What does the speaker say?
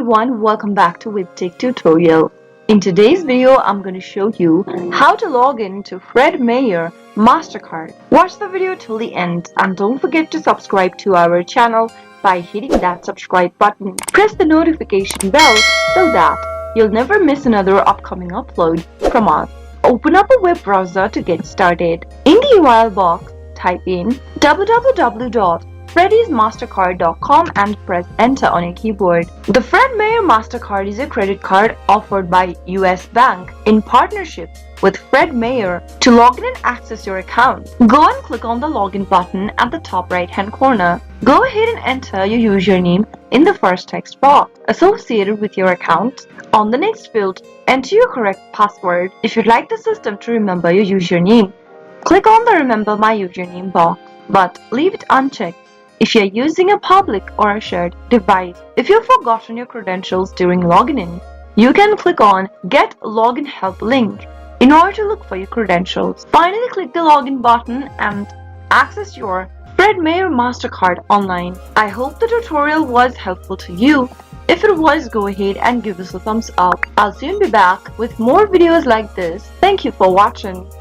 everyone, welcome back to Webtech Tutorial. In today's video, I'm going to show you how to log in to Fred Meyer Mastercard. Watch the video till the end and don't forget to subscribe to our channel by hitting that subscribe button. Press the notification bell so that you'll never miss another upcoming upload from us. Open up a web browser to get started. In the URL box, type in www.freddy'smastercard.com and press enter on your keyboard. The Fred Meyer Mastercard is a credit card offered by US Bank in partnership with Fred Meyer. To log in and access your account, go and click on the login button at the top right hand corner. Go ahead and enter your username in the first text box associated with your account. On the next field, enter your correct password. If you'd like the system to remember your username, click on the Remember My Username box, but leave it unchecked if you're using a public or a shared device. If you've forgotten your credentials during logging in, you can click on Get Login Help link in order to look for your credentials. Finally, click the login button and access your Fred Meyer Mastercard online. I hope the tutorial was helpful to you. If it was, go ahead and give us a thumbs up. I'll soon be back with more videos like this. Thank you for watching.